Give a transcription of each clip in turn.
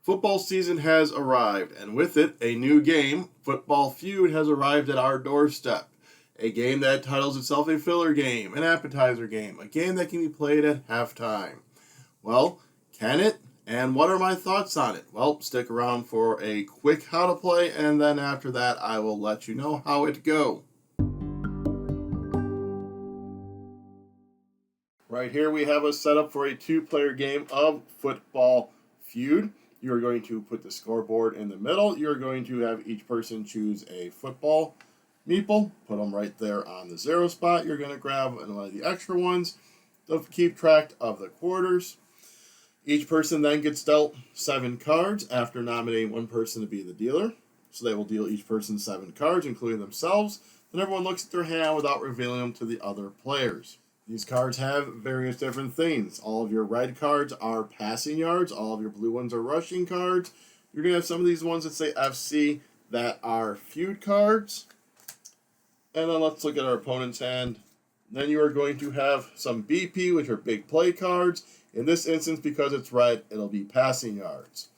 Football season has arrived, and with it, a new game, Football Feud, has arrived at our doorstep. A game that titles itself a filler game, an appetizer game, a game that can be played at halftime. Well, can it? And what are my thoughts on it? Well, stick around for a quick how to play, and then after that, I will let you know how it go. Right here, we have a setup for a two-player game of Football Feud. You're going to put the scoreboard in the middle. You're going to have each person choose a football meeple, put them right there on the 0 spot. You're going to grab one of the extra ones to keep track of the quarters. Each person then gets dealt 7 cards after nominating one person to be the dealer. So they will deal each person 7 cards, including themselves. Then everyone looks at their hand without revealing them to the other players. These cards have various different things. All of your red cards are passing yards. All of your blue ones are rushing cards. You're going to have some of these ones that say FC that are feud cards. And then let's look at our opponent's hand. Then you are going to have some BP, which are big play cards. In this instance, because it's red, it'll be passing yards.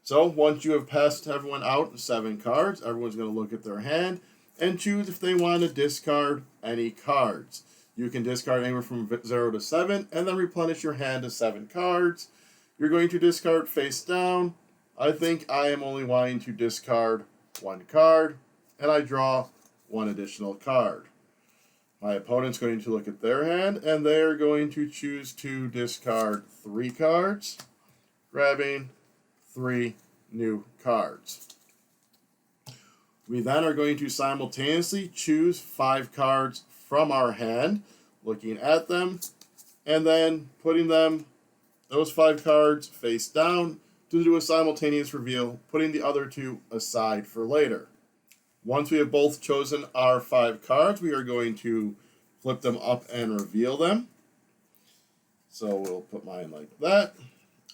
So once you have passed everyone out 7 cards, everyone's going to look at their hand and choose if they want to discard any cards. You can discard anywhere from 0 to 7 and then replenish your hand to 7 cards. You're going to discard face down. I think I am only wanting to discard 1 card, and I draw 1 additional card. My opponent's going to look at their hand, and they're going to choose to discard 3 cards, grabbing 3 new cards. We then are going to simultaneously choose 5 cards from our hand, looking at them, and then putting those 5 cards face down to do a simultaneous reveal, putting the other 2 aside for later. Once we have both chosen our 5 cards, we are going to flip them up and reveal them. So we'll put mine like that,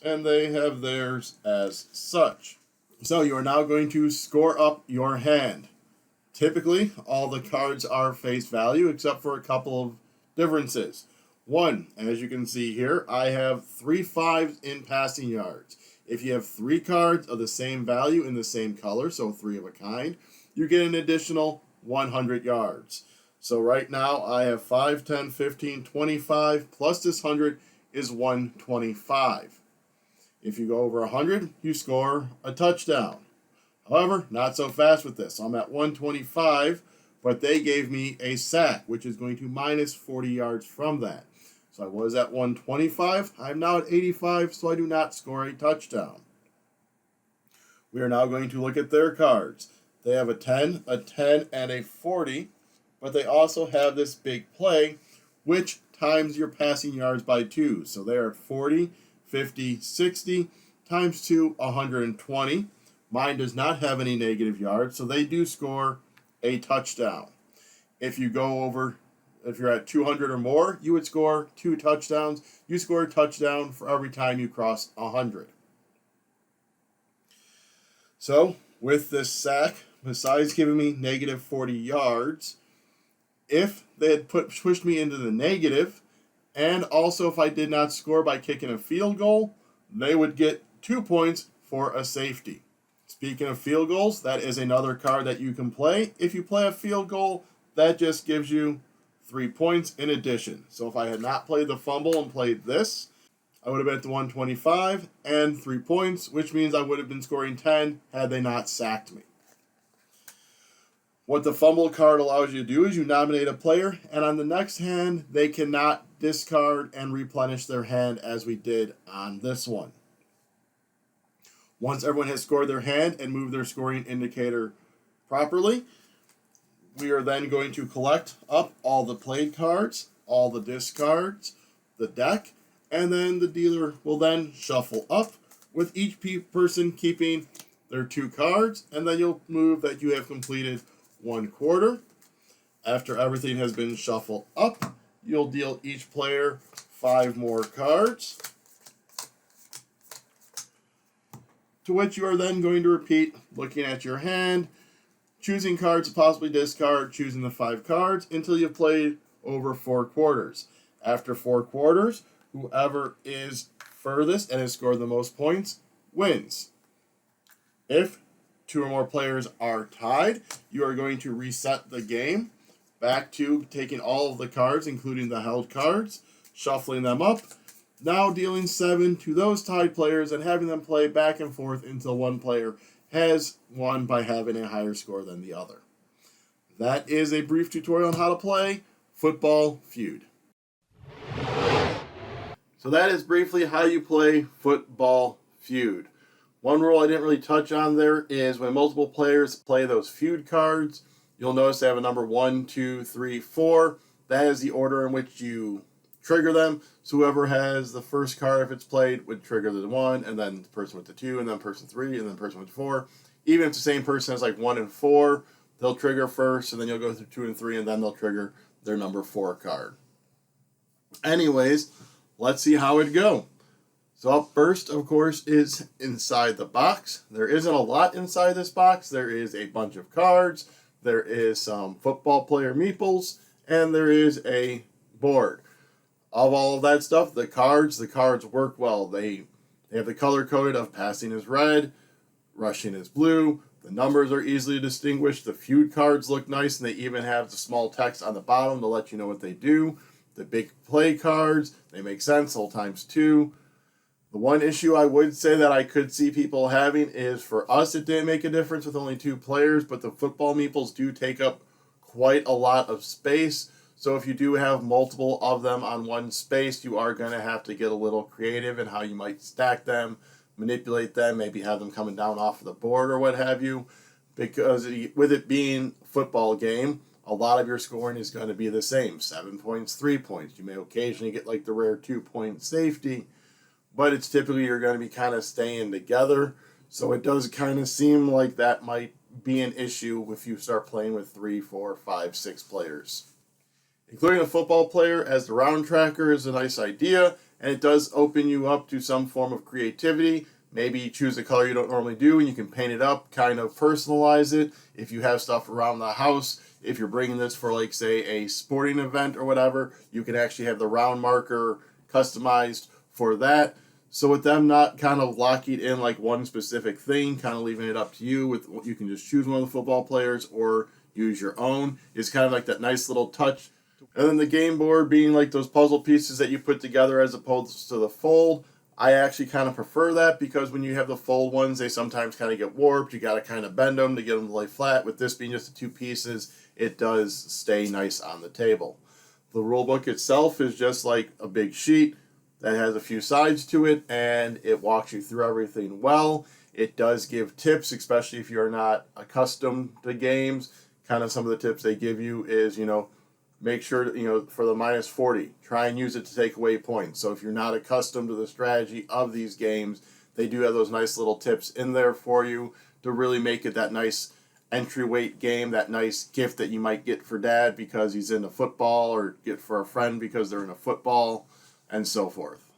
and they have theirs as such. So you are now going to score up your hand. Typically, all the cards are face value except for a couple of differences. 1, as you can see here, I have 3 5s in passing yards. If you have 3 cards of the same value in the same color, so 3 of a kind, you get an additional 100 yards. So right now, I have 5, 10, 15, 25, plus this 100 is 125. If you go over 100, you score a touchdown. However, not so fast with this. I'm at 125, but they gave me a sack, which is going to minus 40 yards from that. So I was at 125. I'm now at 85, so I do not score a touchdown. We are now going to look at their cards. They have a 10, and a 40, but they also have this big play, which times your passing yards by 2. So they're at 40, 50, 60, times 2, 120. Mine does not have any negative yards, so they do score a touchdown. If you're at 200 or more, you would score 2 touchdowns. You score a touchdown for every time you cross 100. So, with this sack, besides giving me negative 40 yards, if they had pushed me into the negative, and also if I did not score by kicking a field goal, they would get 2 points for a safety. Speaking of field goals, that is another card that you can play. If you play a field goal, that just gives you 3 points in addition. So if I had not played the fumble and played this, I would have been at the 125 and 3 points, which means I would have been scoring 10 had they not sacked me. What the fumble card allows you to do is you nominate a player, and on the next hand, they cannot discard and replenish their hand as we did on this one. Once everyone has scored their hand and moved their scoring indicator properly, we are then going to collect up all the played cards, all the discards, the deck, and then the dealer will then shuffle up with each person keeping their 2 cards, and then you'll move that you have completed 1 quarter. After everything has been shuffled up, you'll deal each player 5 more cards, to which you are then going to repeat looking at your hand, choosing cards to possibly discard, choosing the 5 cards until you've played over 4 quarters. After 4 quarters, whoever is furthest and has scored the most points wins. If two or more players are tied, you are going to reset the game back to taking all of the cards, including the held cards, shuffling them up, now dealing 7 to those tied players and having them play back and forth until one player has won by having a higher score than the other. That is a brief tutorial on how to play Football Feud. So that is briefly how you play Football Feud. One rule I didn't really touch on there is when multiple players play those feud cards, you'll notice they have a number 1, 2, 3, 4. That is the order in which you trigger them. So whoever has the first card, if it's played, would trigger the 1, and then the person with the 2, and then person 3, and then person with 4. Even if the same person has like 1 and 4, they'll trigger first, and then you'll go through 2 and 3, and then they'll trigger their number 4 card. Anyways, let's see how it go. So up first, of course, is inside the box. There isn't a lot inside this box. There is a bunch of cards. There is some football player meeples, and there is a board. Of all of that stuff, the cards work well. They have the color coded of passing is red, rushing is blue. The numbers are easily distinguished. The feud cards look nice, and they even have the small text on the bottom to let you know what they do. The big play cards, they make sense, whole times 2. The one issue I would say that I could see people having is for us it didn't make a difference with only 2 players, but the football meeples do take up quite a lot of space. So if you do have multiple of them on one space, you are going to have to get a little creative in how you might stack them, manipulate them, maybe have them coming down off of the board or what have you. Because with it being a football game, a lot of your scoring is going to be the same. 7 points, 3 points. You may occasionally get like the rare 2-point safety, but it's typically you're going to be kind of staying together. So it does kind of seem like that might be an issue if you start playing with 3, 4, 5, 6 players. Including a football player as the round tracker is a nice idea, and it does open you up to some form of creativity. Maybe you choose a color you don't normally do, and you can paint it up, kind of personalize it. If you have stuff around the house, if you're bringing this for, like, say, a sporting event or whatever, you can actually have the round marker customized for that. So with them not kind of locking in like one specific thing, kind of leaving it up to you, with you can just choose one of the football players or use your own, is kind of like that nice little touch. And then the game board being like those puzzle pieces that you put together as opposed to the fold. I actually kind of prefer that because when you have the fold ones, they sometimes kind of get warped. You got to kind of bend them to get them to lay flat. With this being just the 2 pieces, it does stay nice on the table. The rule book itself is just like a big sheet that has a few sides to it, and it walks you through everything well. It does give tips, especially if you're not accustomed to games. Kind of some of the tips they give you is, make sure, for the minus 40, try and use it to take away points. So if you're not accustomed to the strategy of these games, they do have those nice little tips in there for you to really make it that nice entry weight game, that nice gift that you might get for dad because he's into football, or get for a friend because they're into football, and so forth.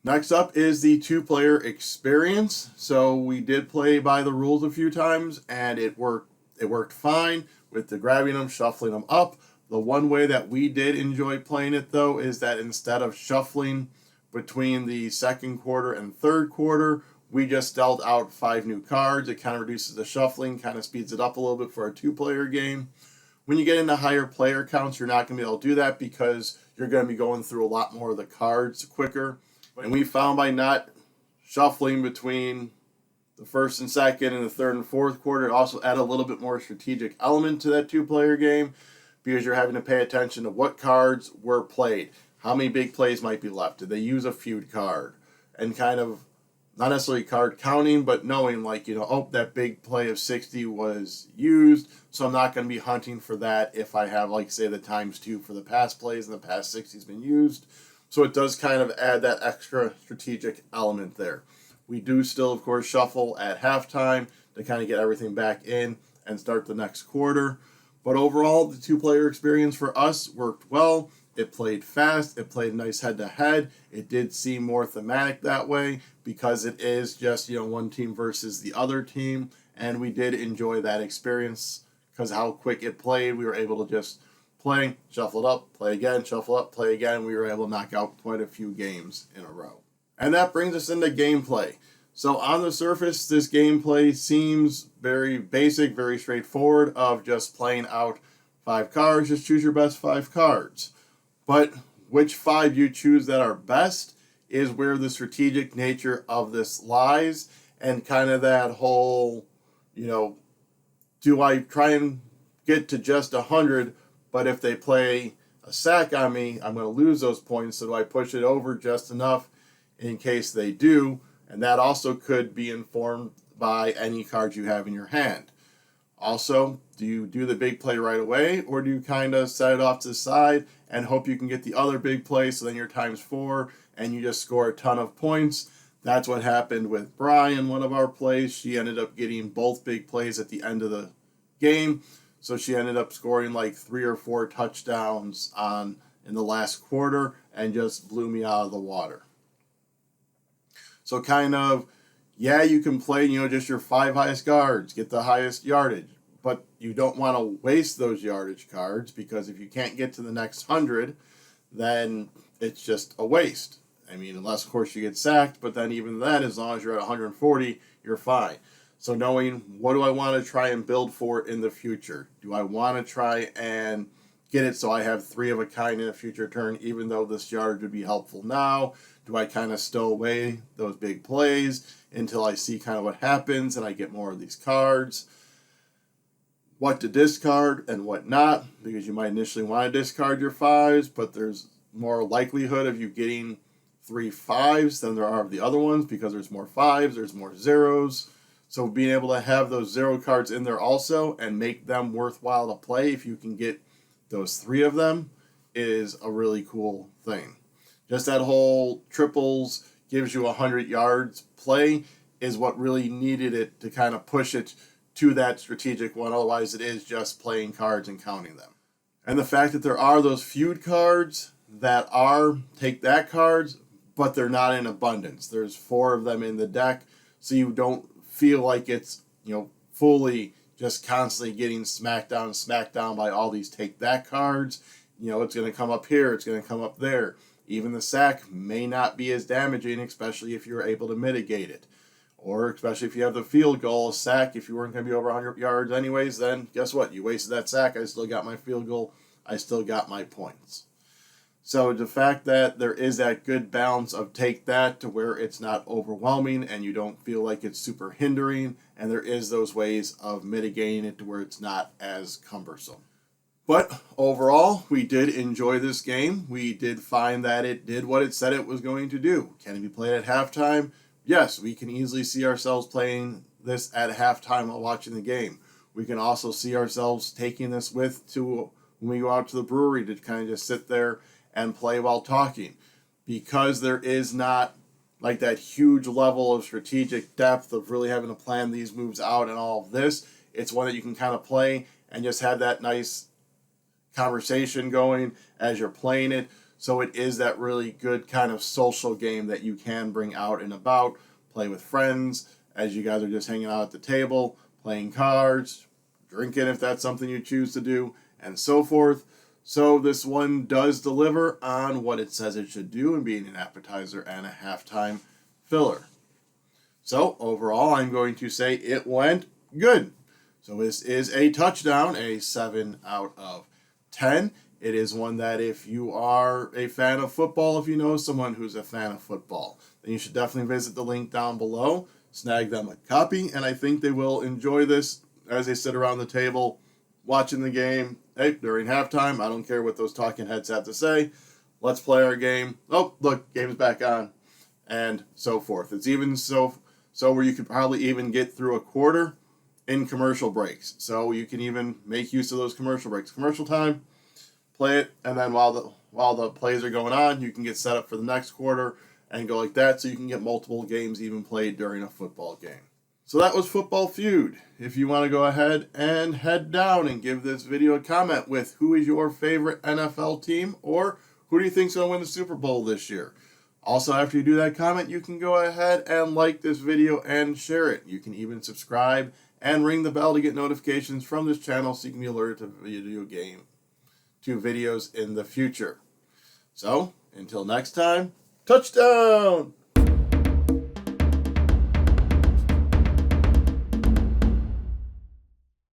Next up is the 2-player experience. So we did play by the rules a few times, and it worked fine with the grabbing them, shuffling them up. The one way that we did enjoy playing it, though, is that instead of shuffling between the second quarter and third quarter, we just dealt out 5 new cards. It kind of reduces the shuffling, kind of speeds it up a little bit for a 2-player game. When you get into higher player counts, you're not going to be able to do that because you're going to be going through a lot more of the cards quicker. And we found by not shuffling between the first and second and the third and fourth quarter, it also added a little bit more strategic element to that 2-player game because you're having to pay attention to what cards were played, how many big plays might be left, did they use a feud card, and kind of not necessarily card counting, but knowing that big play of 60 was used, so I'm not going to be hunting for that if I have, say, the ×2 for the past plays and the past 60 has been used. So it does kind of add that extra strategic element there. We do still, of course, shuffle at halftime to kind of get everything back in and start the next quarter. But overall, the 2-player experience for us worked well. It played fast. It played nice head-to-head. It did seem more thematic that way because it is just, one team versus the other team. And we did enjoy that experience because how quick it played. We were able to just play, shuffle it up, play again, shuffle up, play again. We were able to knock out quite a few games in a row. And that brings us into gameplay. So on the surface, this gameplay seems very basic, very straightforward of just playing out 5 cards. Just choose your best 5 cards. But which 5 you choose that are best is where the strategic nature of this lies, and kind of that whole, do I try and get to just 100, but if they play a sack on me, I'm going to lose those points, so do I push it over just enough in case they do? And that also could be informed by any cards you have in your hand. Also, do you do the big play right away, or do you kind of set it off to the side and hope you can get the other big play, so then you're ×4 and you just score a ton of points? That's what happened with Brian, one of our plays. She ended up getting both big plays at the end of the game, so she ended up scoring like 3 or 4 touchdowns in the last quarter and just blew me out of the water. So kind of, yeah, you can play, just your 5 highest cards, get the highest yardage, but you don't want to waste those yardage cards, because if you can't get to the next 100, then it's just a waste. I mean, unless, of course, you get sacked, but then even then, as long as you're at 140, you're fine. So knowing, what do I want to try and build for in the future? Do I want to try and get it so I have 3 of a kind in a future turn, even though this yardage would be helpful now? Do I kind of stow away those big plays until I see kind of what happens and I get more of these cards? What to discard and what not, because you might initially want to discard your 5s, but there's more likelihood of you getting 3 5s than there are of the other ones, because there's more 5s, there's more 0s. So being able to have those 0 cards in there also and make them worthwhile to play, if you can get those 3 of them, is a really cool thing. Just that whole triples gives you 100 yards play is what really needed it to kind of push it to that strategic one. Otherwise, it is just playing cards and counting them. And the fact that there are those feud cards that are take that cards, but they're not in abundance. There's 4 of them in the deck, so you don't feel like it's, fully just constantly getting smacked down by all these take that cards. It's going to come up here, it's going to come up there. Even the sack may not be as damaging, especially if you're able to mitigate it. Or especially if you have the field goal, a sack, if you weren't going to be over 100 yards anyways, then guess what? You wasted that sack, I still got my field goal, I still got my points. So the fact that there is that good balance of take that to where it's not overwhelming and you don't feel like it's super hindering, and there is those ways of mitigating it to where it's not as cumbersome. But overall, we did enjoy this game. We did find that it did what it said it was going to do. Can it be played at halftime? Yes, we can easily see ourselves playing this at halftime while watching the game. We can also see ourselves taking this to when we go out to the brewery to kind of just sit there and play while talking. Because there is not like that huge level of strategic depth of really having to plan these moves out and all of this, it's one that you can kind of play and just have that nice conversation going as you're playing it. So it is that really good kind of social game that you can bring out and about, play with friends as you guys are just hanging out at the table, playing cards, drinking if that's something you choose to do, and so forth. So this one does deliver on what it says it should do in being an appetizer and a halftime filler. So overall, I'm going to say it went good. So this is a touchdown, a 7 out of 10. It is one that if you are a fan of football, if you know someone who's a fan of football, then you should definitely visit the link down below, snag them a copy, and I think they will enjoy this as they sit around the table watching the game. Hey, during halftime, I don't care what those talking heads have to say. Let's play our game. Oh, look, game's back on, and so forth. It's even so where you could probably even get through a quarter in commercial breaks. So you can even make use of those commercial breaks. Commercial time, play it, and then while the plays are going on, you can get set up for the next quarter and go like that, so you can get multiple games even played during a football game. So that was Football Feud. If you want to go ahead and head down and give this video a comment with who is your favorite NFL team, or who do you think is going to win the Super Bowl this year. Also, after you do that comment, you can go ahead and like this video and share it. You can even subscribe and ring the bell to get notifications from this channel so you can be alerted to videos in the future. So, until next time, touchdown!